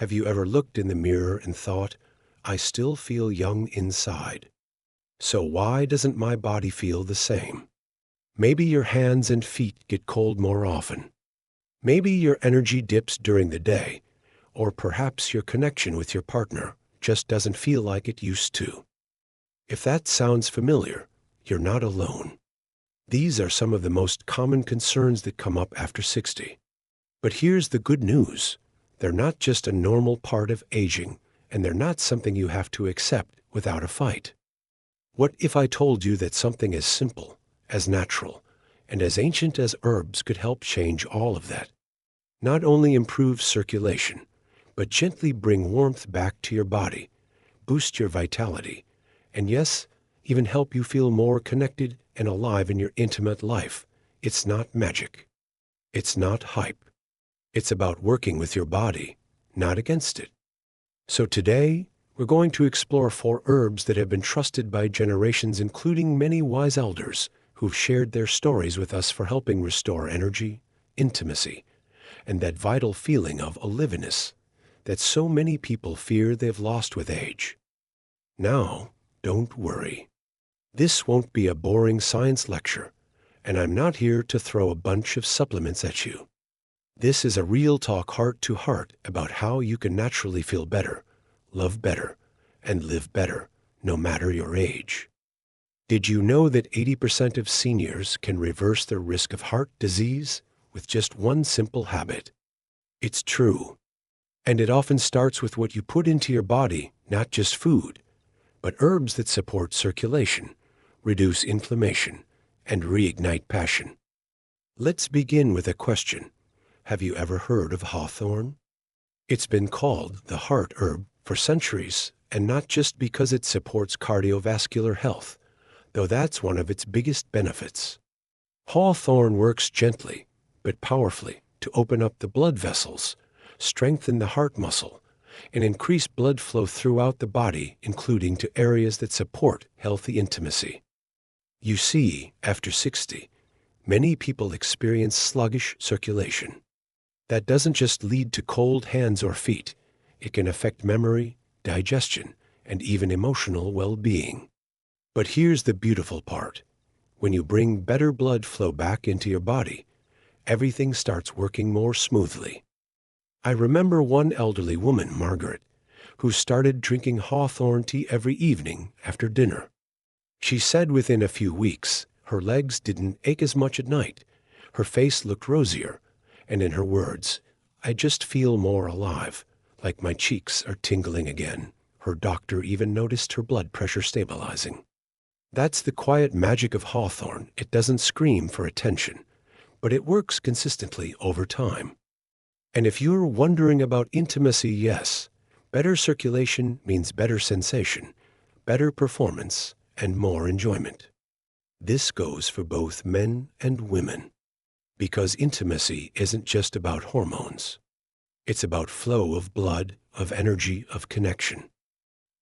Have you ever looked in the mirror and thought, I still feel young inside? So why doesn't my body feel the same? Maybe your hands and feet get cold more often. Maybe your energy dips during the day, or perhaps your connection with your partner just doesn't feel like it used to. If that sounds familiar, you're not alone. These are some of the most common concerns that come up after 60. But here's the good news. They're not just a normal part of aging, and they're not something you have to accept without a fight. What if I told you that something as simple, as natural, and as ancient as herbs could help change all of that? Not only improve circulation, but gently bring warmth back to your body, boost your vitality, and yes, even help you feel more connected and alive in your intimate life. It's not magic. It's not hype. It's about working with your body, not against it. So today, we're going to explore 4 herbs that have been trusted by generations, including many wise elders who've shared their stories with us for helping restore energy, intimacy, and that vital feeling of aliveness that so many people fear they've lost with age. Now, don't worry. This won't be a boring science lecture, and I'm not here to throw a bunch of supplements at you. This is a real talk heart-to-heart about how you can naturally feel better, love better, and live better, no matter your age. Did you know that 80% of seniors can reverse their risk of heart disease with just one simple habit? It's true. And it often starts with what you put into your body, not just food, but herbs that support circulation, reduce inflammation, and reignite passion. Let's begin with a question. Have you ever heard of hawthorn? It's been called the heart herb for centuries, and not just because it supports cardiovascular health, though that's one of its biggest benefits. Hawthorn works gently, but powerfully to open up the blood vessels, strengthen the heart muscle, and increase blood flow throughout the body, including to areas that support healthy intimacy. You see, after 60, many people experience sluggish circulation. That doesn't just lead to cold hands or feet. It can affect memory, digestion, and even emotional well-being. But here's the beautiful part. When you bring better blood flow back into your body, everything starts working more smoothly. I remember one elderly woman, Margaret, who started drinking hawthorn tea every evening after dinner. She said within a few weeks, her legs didn't ache as much at night, her face looked rosier, and in her words, I just feel more alive, like my cheeks are tingling again. Her doctor even noticed her blood pressure stabilizing. That's the quiet magic of hawthorn. It doesn't scream for attention, but it works consistently over time. And if you're wondering about intimacy, yes, better circulation means better sensation, better performance, and more enjoyment. This goes for both men and women. Because intimacy isn't just about hormones. It's about flow of blood, of energy, of connection.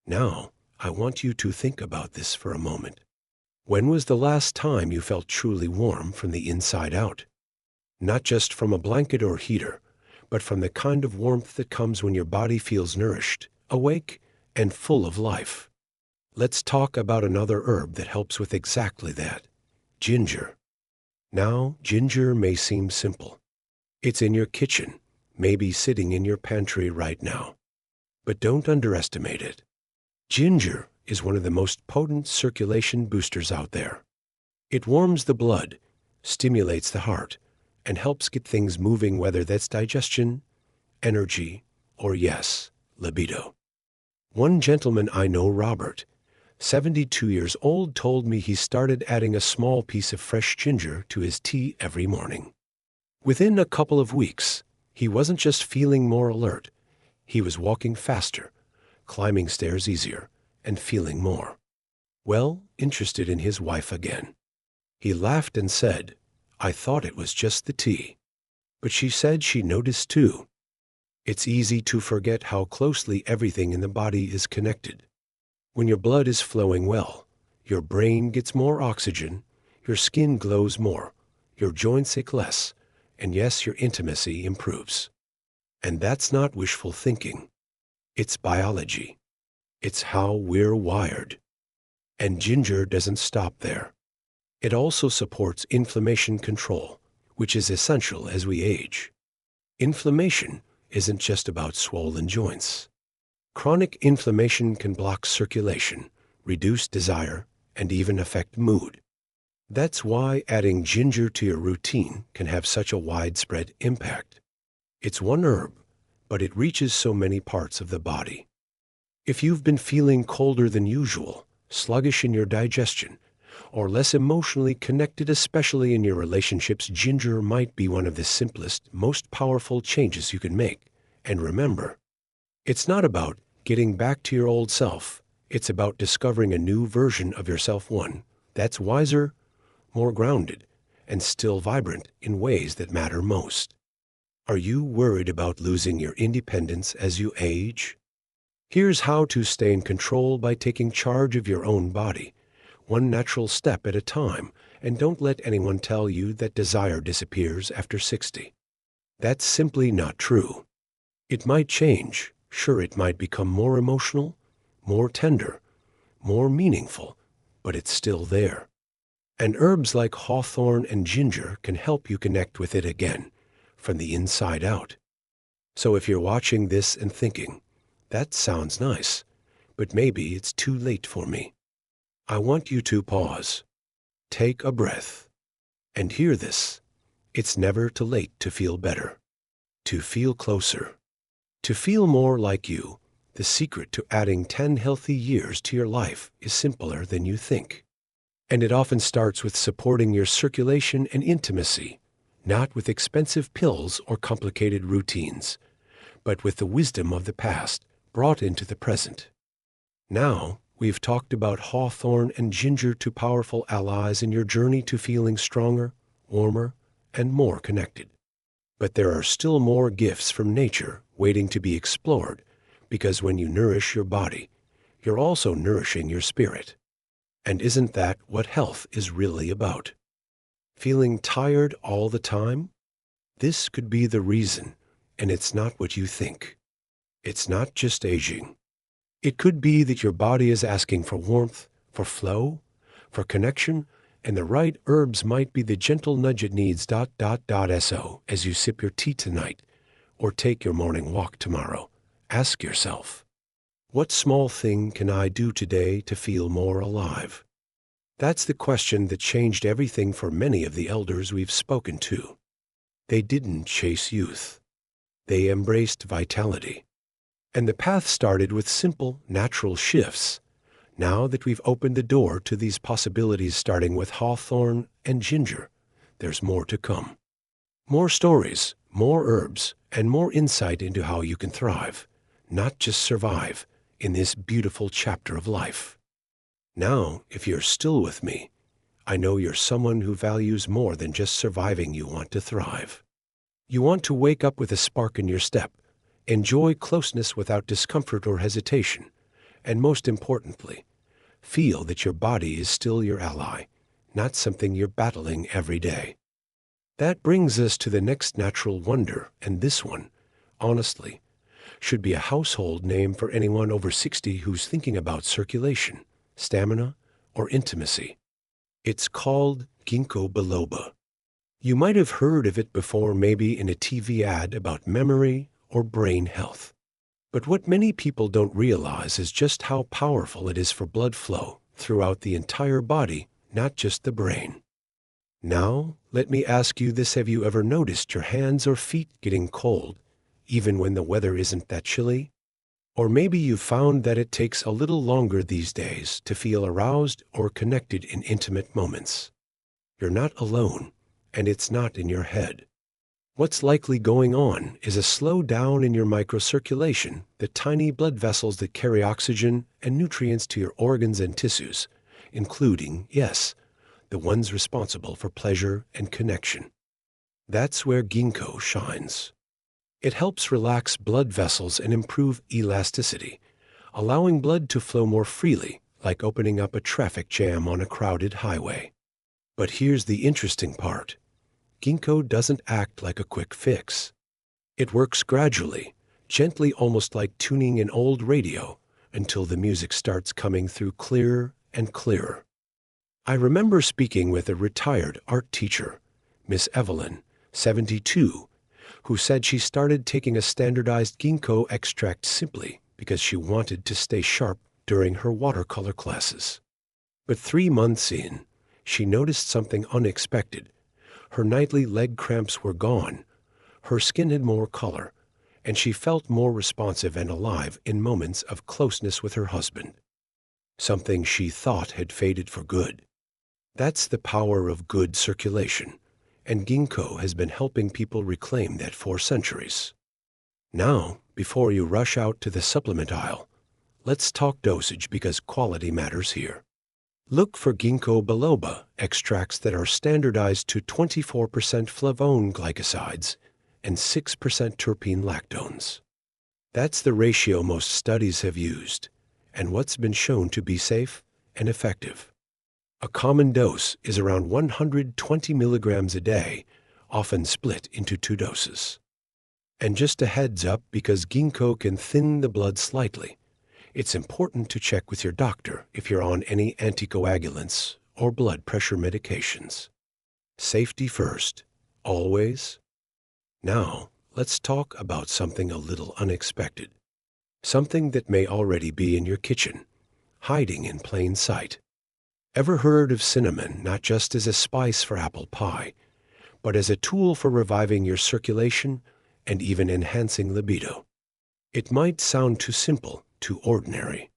Now, I want you to think about this for a moment. When was the last time you felt truly warm from the inside out? Not just from a blanket or heater, but from the kind of warmth that comes when your body feels nourished, awake, and full of life. Let's talk about another herb that helps with exactly that: ginger. Now, ginger may seem simple. It's in your kitchen, maybe sitting in your pantry right now. But don't underestimate it. Ginger is one of the most potent circulation boosters out there. It warms the blood, stimulates the heart, and helps get things moving, whether that's digestion, energy, or yes, libido. One gentleman I know, Robert, 72 years old, told me he started adding a small piece of fresh ginger to his tea every morning. Within a couple of weeks, he wasn't just feeling more alert, he was walking faster, climbing stairs easier, and feeling more, well, interested in his wife again. He laughed and said, I thought it was just the tea. But she said she noticed too. It's easy to forget how closely everything in the body is connected. When your blood is flowing well, your brain gets more oxygen, your skin glows more, your joints ache less, and yes, your intimacy improves. And that's not wishful thinking. It's biology. It's how we're wired. And ginger doesn't stop there. It also supports inflammation control, which is essential as we age. Inflammation isn't just about swollen joints. Chronic inflammation can block circulation, reduce desire, and even affect mood. That's why adding ginger to your routine can have such a widespread impact. It's one herb, but it reaches so many parts of the body. If you've been feeling colder than usual, sluggish in your digestion, or less emotionally connected, especially in your relationships, ginger might be one of the simplest, most powerful changes you can make. And remember, it's not about getting back to your old self. It's about discovering a new version of yourself, one that's wiser, more grounded, and still vibrant in ways that matter most. Are you worried about losing your independence as you age? Here's how to stay in control by taking charge of your own body, one natural step at a time, and don't let anyone tell you that desire disappears after 60. That's simply not true. It might change. Sure, it might become more emotional, more tender, more meaningful, but it's still there. And herbs like hawthorn and ginger can help you connect with it again, from the inside out. So if you're watching this and thinking, that sounds nice, but maybe it's too late for me, I want you to pause, take a breath, and hear this. It's never too late to feel better, to feel closer, to feel more like you. The secret to adding 10 healthy years to your life is simpler than you think. And it often starts with supporting your circulation and intimacy, not with expensive pills or complicated routines, but with the wisdom of the past brought into the present. Now, we've talked about hawthorn and ginger, two powerful allies in your journey to feeling stronger, warmer, and more connected. But there are still more gifts from nature waiting to be explored, because when you nourish your body, you're also nourishing your spirit. And isn't that what health is really about? Feeling tired all the time? This could be the reason, and it's not what you think. It's not just aging. It could be that your body is asking for warmth, for flow, for connection, and the right herbs might be the gentle nudge it needs. So, as you sip your tea tonight, or take your morning walk tomorrow, ask yourself, what small thing can I do today to feel more alive? That's the question that changed everything for many of the elders we've spoken to. They didn't chase youth. They embraced vitality. And the path started with simple, natural shifts. Now that we've opened the door to these possibilities, starting with hawthorn and ginger, there's more to come. More stories, more herbs, and more insight into how you can thrive, not just survive, in this beautiful chapter of life. Now, if you're still with me, I know you're someone who values more than just surviving. You want to thrive. You want to wake up with a spark in your step, enjoy closeness without discomfort or hesitation, and most importantly, feel that your body is still your ally, not something you're battling every day. That brings us to the next natural wonder, and this one, honestly, should be a household name for anyone over 60 who's thinking about circulation, stamina, or intimacy. It's called ginkgo biloba. You might have heard of it before, maybe in a TV ad about memory or brain health. But what many people don't realize is just how powerful it is for blood flow throughout the entire body, not just the brain. Now, let me ask you this. Have you ever noticed your hands or feet getting cold, even when the weather isn't that chilly? Or maybe you've found that it takes a little longer these days to feel aroused or connected in intimate moments. You're not alone, and it's not in your head. What's likely going on is a slowdown in your microcirculation, the tiny blood vessels that carry oxygen and nutrients to your organs and tissues, including, yes, the ones responsible for pleasure and connection. That's where ginkgo shines. It helps relax blood vessels and improve elasticity, allowing blood to flow more freely, like opening up a traffic jam on a crowded highway. But here's the interesting part. Ginkgo doesn't act like a quick fix. It works gradually, gently, almost like tuning an old radio, until the music starts coming through clearer and clearer. I remember speaking with a retired art teacher, Miss Evelyn, 72, who said she started taking a standardized ginkgo extract simply because she wanted to stay sharp during her watercolor classes. But 3 months in, she noticed something unexpected. Her nightly leg cramps were gone, her skin had more color, and she felt more responsive and alive in moments of closeness with her husband. Something she thought had faded for good. That's the power of good circulation, and ginkgo has been helping people reclaim that for centuries. Now, before you rush out to the supplement aisle, let's talk dosage because quality matters here. Look for ginkgo biloba extracts that are standardized to 24% flavone glycosides and 6% terpene lactones. That's the ratio most studies have used, and what's been shown to be safe and effective. A common dose is around 120 milligrams a day, often split into 2 doses. And just a heads up, because ginkgo can thin the blood slightly, it's important to check with your doctor if you're on any anticoagulants or blood pressure medications. Safety first, always. Now, let's talk about something a little unexpected. Something that may already be in your kitchen, hiding in plain sight. Ever heard of cinnamon not just as a spice for apple pie, but as a tool for reviving your circulation and even enhancing libido? It might sound too simple, too ordinary.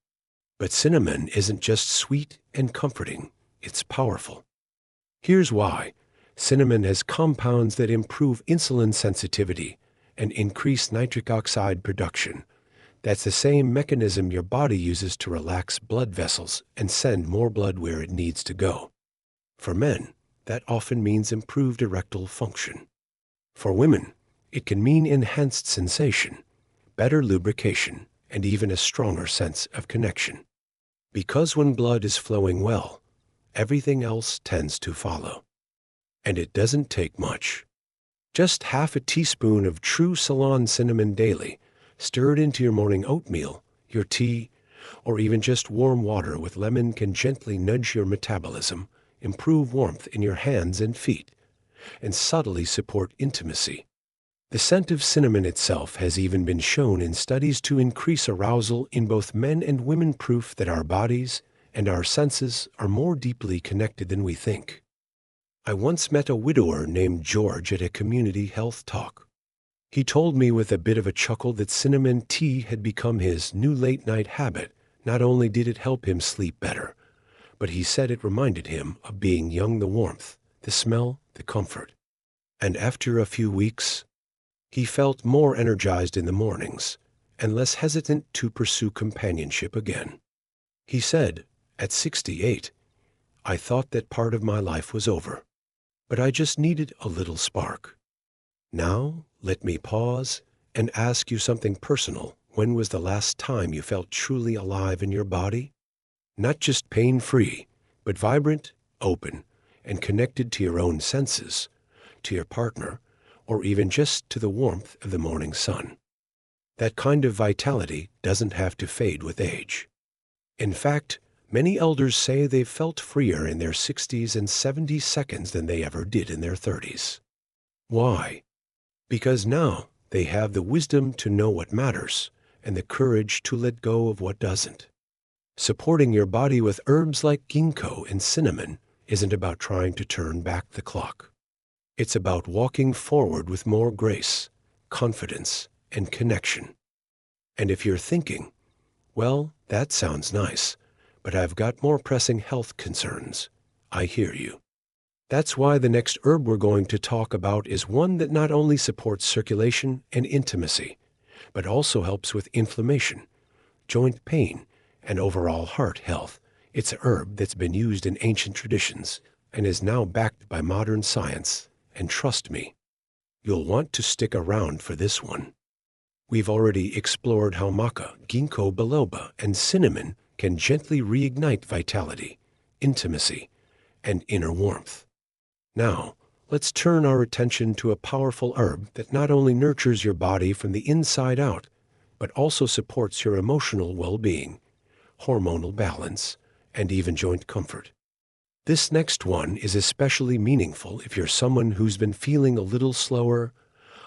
But cinnamon isn't just sweet and comforting, it's powerful. Here's why. Cinnamon has compounds that improve insulin sensitivity and increase nitric oxide production. That's the same mechanism your body uses to relax blood vessels and send more blood where it needs to go. For men, that often means improved erectile function. For women, it can mean enhanced sensation, better lubrication, and even a stronger sense of connection. Because when blood is flowing well, everything else tends to follow. And it doesn't take much. Just half a teaspoon of true Ceylon cinnamon daily, stirred into your morning oatmeal, your tea, or even just warm water with lemon can gently nudge your metabolism, improve warmth in your hands and feet, and subtly support intimacy. The scent of cinnamon itself has even been shown in studies to increase arousal in both men and women, proof that our bodies and our senses are more deeply connected than we think. I once met a widower named George at a community health talk. He told me with a bit of a chuckle that cinnamon tea had become his new late-night habit. Not only did it help him sleep better, but he said it reminded him of being young, the warmth, the smell, the comfort. And after a few weeks, he felt more energized in the mornings and less hesitant to pursue companionship again. He said, at 68, I thought that part of my life was over, but I just needed a little spark. Now, let me pause and ask you something personal. When was the last time you felt truly alive in your body? Not just pain-free, but vibrant, open, and connected to your own senses, to your partner, or even just to the warmth of the morning sun. That kind of vitality doesn't have to fade with age. In fact, many elders say they've felt freer in their 60s and 70s than they ever did in their 30s. Why? Because now they have the wisdom to know what matters and the courage to let go of what doesn't. Supporting your body with herbs like ginkgo and cinnamon isn't about trying to turn back the clock. It's about walking forward with more grace, confidence, and connection. And if you're thinking, well, that sounds nice, but I've got more pressing health concerns, I hear you. That's why the next herb we're going to talk about is one that not only supports circulation and intimacy, but also helps with inflammation, joint pain, and overall heart health. It's a herb that's been used in ancient traditions and is now backed by modern science. And trust me, you'll want to stick around for this one. We've already explored how maca, ginkgo biloba, and cinnamon can gently reignite vitality, intimacy, and inner warmth. Now, let's turn our attention to a powerful herb that not only nurtures your body from the inside out, but also supports your emotional well-being, hormonal balance, and even joint comfort. This next one is especially meaningful if you're someone who's been feeling a little slower,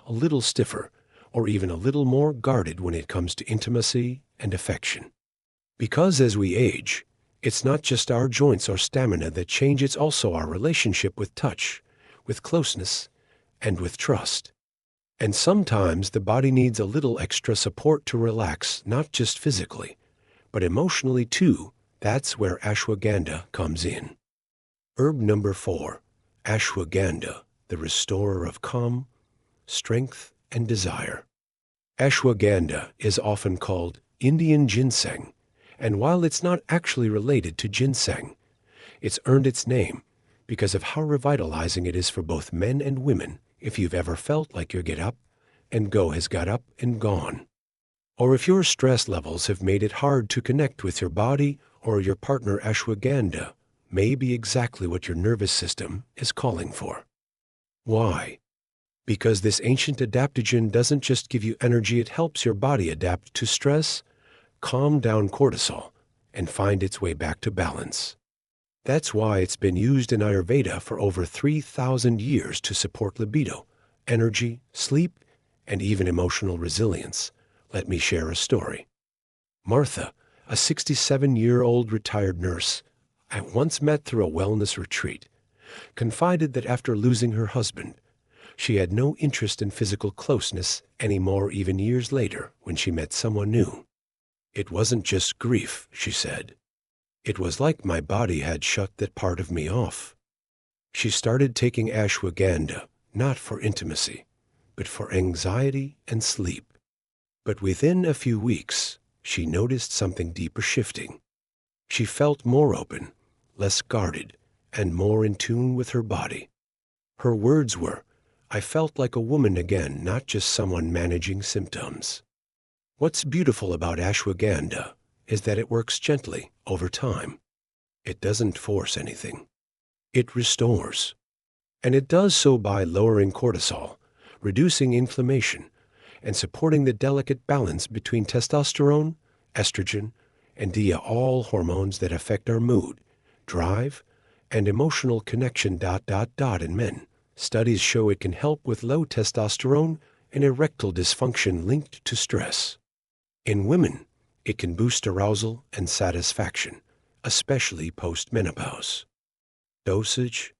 a little stiffer, or even a little more guarded when it comes to intimacy and affection. Because as we age, it's not just our joints or stamina that change, it's also our relationship with touch, with closeness, and with trust. And sometimes the body needs a little extra support to relax, not just physically, but emotionally too. That's where ashwagandha comes in. Herb number 4, ashwagandha, the restorer of calm, strength, and desire. Ashwagandha is often called Indian ginseng, and while it's not actually related to ginseng, it's earned its name because of how revitalizing it is for both men and women if you've ever felt like your get up and go has got up and gone. Or if your stress levels have made it hard to connect with your body or your partner, ashwagandha may be exactly what your nervous system is calling for. Why? Because this ancient adaptogen doesn't just give you energy, it helps your body adapt to stress, calm down cortisol, and find its way back to balance. That's why it's been used in Ayurveda for over 3,000 years to support libido, energy, sleep, and even emotional resilience. Let me share a story. Martha, a 67-year-old retired nurse I once met through a wellness retreat, confided that after losing her husband, she had no interest in physical closeness anymore even years later when she met someone new. It wasn't just grief, she said. It was like my body had shut that part of me off. She started taking ashwagandha, not for intimacy, but for anxiety and sleep. But within a few weeks, she noticed something deeper shifting. She felt more open, less guarded, and more in tune with her body. Her words were, "I felt like a woman again, not just someone managing symptoms." What's beautiful about ashwagandha is that it works gently over time. It doesn't force anything. It restores. And it does so by lowering cortisol, reducing inflammation, and supporting the delicate balance between testosterone, estrogen, and DHEA, all hormones that affect our mood, drive, and emotional connection. In men, studies show it can help with low testosterone and erectile dysfunction linked to stress. In women, it can boost arousal and satisfaction, especially post-menopause. Dosage: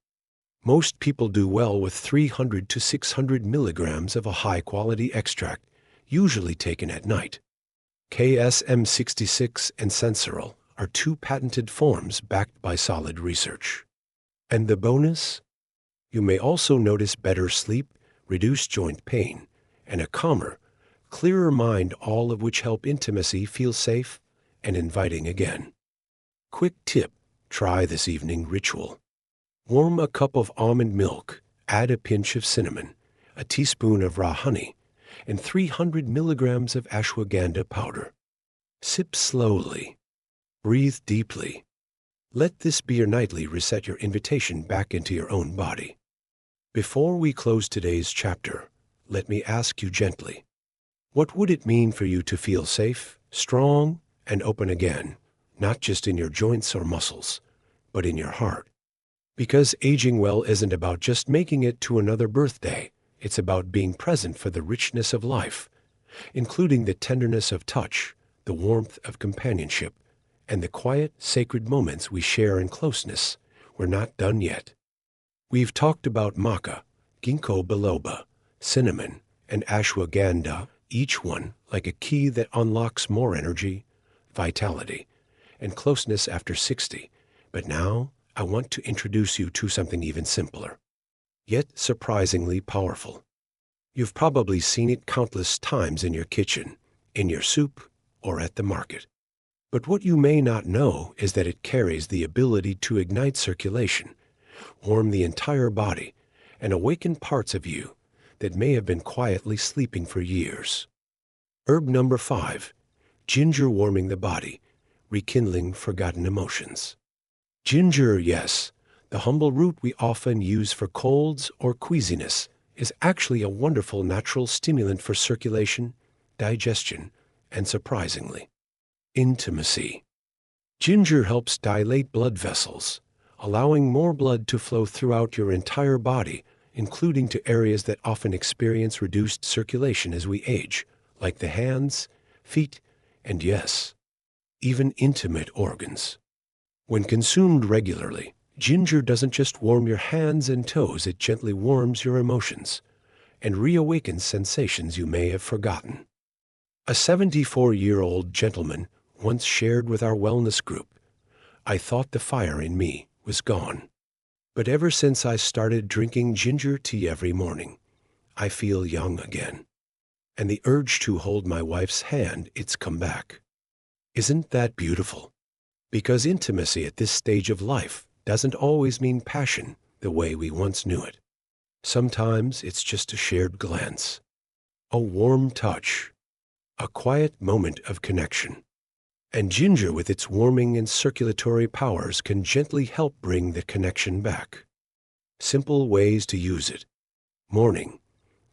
most people do well with 300 to 600 milligrams of a high-quality extract, usually taken at night. KSM-66 and Sensoril are 2 patented forms backed by solid research. And the bonus? You may also notice better sleep, reduced joint pain, and a calmer, clearer mind, all of which help intimacy feel safe and inviting again. Quick tip: try this evening ritual. Warm a cup of almond milk, add a pinch of cinnamon, a teaspoon of raw honey, and 300 milligrams of ashwagandha powder. Sip slowly. Breathe deeply. Let this be your nightly reset, your invitation back into your own body. Before we close today's chapter, let me ask you gently, what would it mean for you to feel safe, strong, and open again, not just in your joints or muscles, but in your heart? Because aging well isn't about just making it to another birthday. It's about being present for the richness of life, including the tenderness of touch, the warmth of companionship, and the quiet, sacred moments we share in closeness. We're not done yet. We've talked about maca, ginkgo biloba, cinnamon, and ashwagandha, each one like a key that unlocks more energy, vitality, and closeness after 60. But now, I want to introduce you to something even simpler, yet surprisingly powerful. You've probably seen it countless times in your kitchen, in your soup, or at the market. But what you may not know is that it carries the ability to ignite circulation, warm the entire body, and awaken parts of you that may have been quietly sleeping for years. Herb number 5, ginger, warming the body, rekindling forgotten emotions. Ginger, yes, The humble root we often use for colds or queasiness is actually a wonderful natural stimulant for circulation, digestion, and surprisingly, intimacy. Ginger helps dilate blood vessels, allowing more blood to flow throughout your entire body, including to areas that often experience reduced circulation as we age, like the hands, feet, and yes, even intimate organs. When consumed regularly, ginger doesn't just warm your hands and toes, it gently warms your emotions and reawakens sensations you may have forgotten. A 74-year-old gentleman once shared with our wellness group, "I thought the fire in me was gone. But ever since I started drinking ginger tea every morning, I feel young again. And the urge to hold my wife's hand, it's come back." Isn't that beautiful? Because intimacy at this stage of life doesn't always mean passion the way we once knew it. Sometimes it's just a shared glance, a warm touch, a quiet moment of connection. And ginger, with its warming and circulatory powers, can gently help bring the connection back. Simple ways to use it. Morning.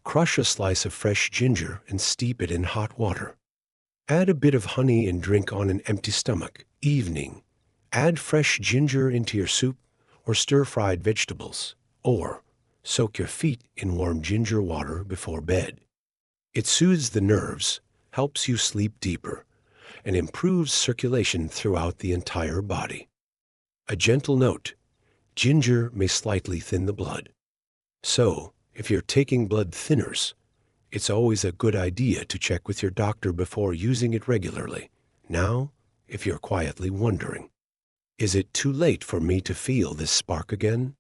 Crush a slice of fresh ginger and steep it in hot water. Add a bit of honey and drink on an empty stomach. Evening. Add fresh ginger into your soup or stir-fried vegetables. Or soak your feet in warm ginger water before bed. It soothes the nerves, helps you sleep deeper, and improves circulation throughout the entire body. A gentle note: ginger may slightly thin the blood. So, if you're taking blood thinners, it's always a good idea to check with your doctor before using it regularly. Now, if you're quietly wondering, is it too late for me to feel this spark again?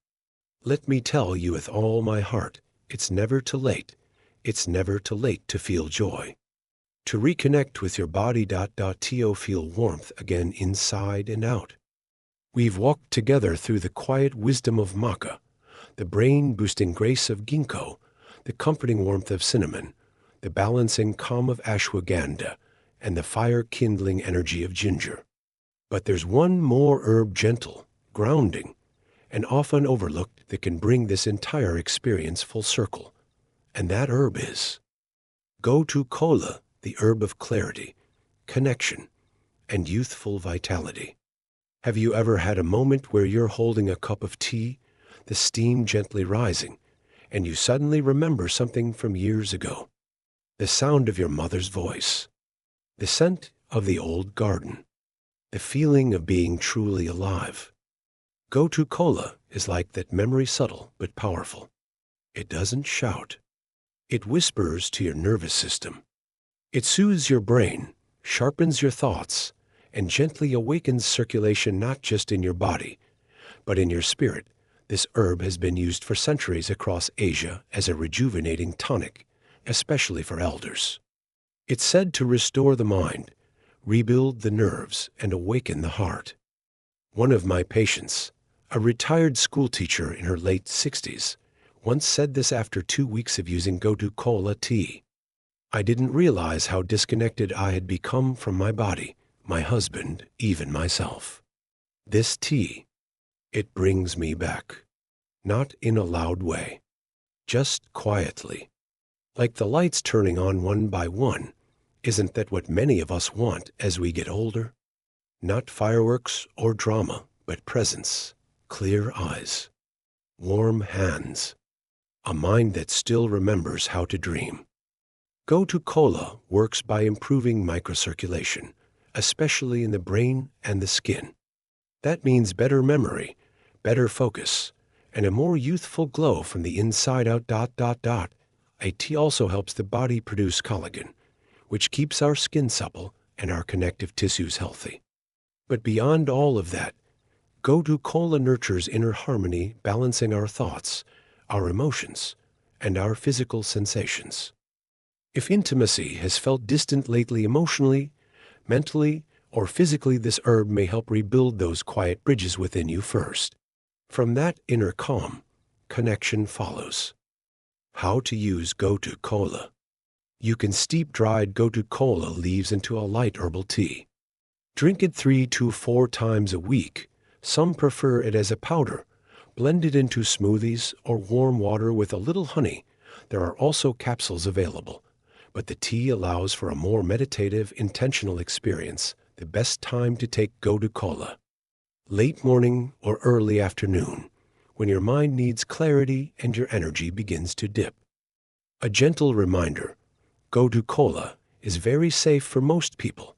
Let me tell you with all my heart, it's never too late. It's never too late to feel joy, to reconnect with your body. To feel warmth again inside and out. We've walked together through the quiet wisdom of maca, the brain-boosting grace of ginkgo, the comforting warmth of cinnamon, the balancing calm of ashwagandha, and the fire-kindling energy of ginger. But there's one more herb, gentle, grounding, and often overlooked, that can bring this entire experience full circle. And that herb is gotu kola, the herb of clarity, connection, and youthful vitality. Have you ever had a moment where you're holding a cup of tea, the steam gently rising, and you suddenly remember something from years ago? The sound of your mother's voice, the scent of the old garden, the feeling of being truly alive. Gotu kola is like that memory, subtle but powerful. It doesn't shout. It whispers to your nervous system. It soothes your brain, sharpens your thoughts, and gently awakens circulation not just in your body, but in your spirit. This herb has been used for centuries across Asia as a rejuvenating tonic, especially for elders. It's said to restore the mind, rebuild the nerves, and awaken the heart. One of my patients, a retired schoolteacher in her late 60s, once said this after 2 weeks of using gotu kola tea. "I didn't realize how disconnected I had become from my body, my husband, even myself. This tea, it brings me back. Not in a loud way, just quietly. Like the lights turning on one by one. Isn't that what many of us want as we get older? Not fireworks or drama, but presence, clear eyes, warm hands, a mind that still remembers how to dream." Gotu kola works by improving microcirculation, especially in the brain and the skin. That means better memory, better focus, and a more youthful glow from the inside out. A tea also helps the body produce collagen, which keeps our skin supple and our connective tissues healthy. But beyond all of that, gotu kola nurtures inner harmony, balancing our thoughts, our emotions, and our physical sensations. If intimacy has felt distant lately, emotionally, mentally, or physically, this herb may help rebuild those quiet bridges within you first. From that inner calm, connection follows. How to use gotu kola. You can steep dried gotu kola leaves into a light herbal tea. Drink it 3 to 4 times a week. Some prefer it as a powder, Blend it into smoothies or warm water with a little honey. There are also capsules available, but the tea allows for a more meditative, intentional experience. The best time to take Gotu Kola: late morning or early afternoon, when your mind needs clarity and your energy begins to dip. A gentle reminder: Gotu Kola is very safe for most people,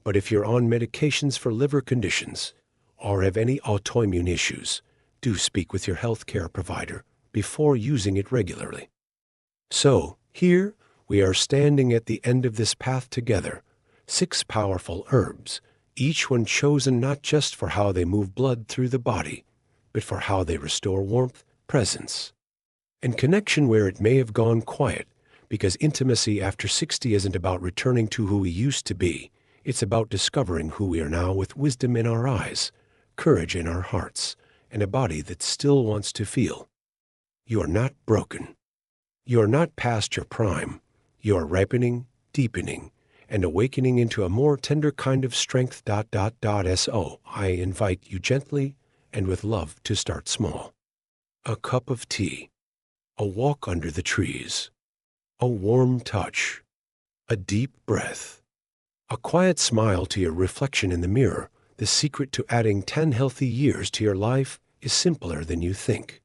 but if you're on medications for liver conditions or have any autoimmune issues, do speak with your healthcare provider before using it regularly. So, here we are standing at the end of this path together, 6 powerful herbs, each one chosen not just for how they move blood through the body, but for how they restore warmth, presence, and connection where it may have gone quiet, because intimacy after 60 isn't about returning to who we used to be. It's about discovering who we are now with wisdom in our eyes, courage in our hearts, and a body that still wants to feel. You are not broken. You are not past your prime. You are ripening, deepening, and awakening into a more tender kind of strength. So I invite you gently and with love to start small. A cup of tea, a walk under the trees, a warm touch, a deep breath, a quiet smile to your reflection in the mirror. The secret to adding 10 healthy years to your life is simpler than you think.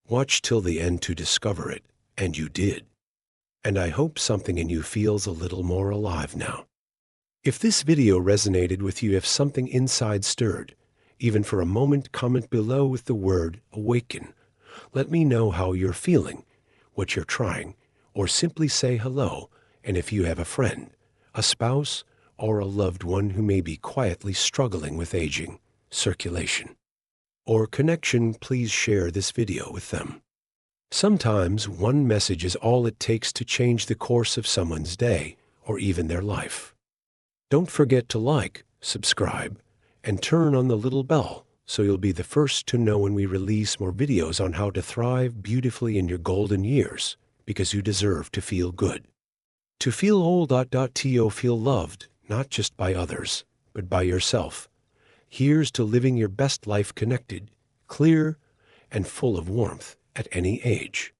Watch till the end to discover it, and you did. And I hope something in you feels a little more alive now. If this video resonated with you, if something inside stirred, even for a moment, comment below with the word awaken. Let me know how you're feeling, what you're trying, or simply say hello. And if you have a friend, a spouse, or a loved one who may be quietly struggling with aging, circulation, or connection, please share this video with them. Sometimes one message is all it takes to change the course of someone's day or even their life. Don't forget to like, subscribe, and turn on the little bell so you'll be the first to know when we release more videos on how to thrive beautifully in your golden years, because you deserve to feel good. To feel old. To feel loved, not just by others, but by yourself. Here's to living your best life connected, clear, and full of warmth at any age.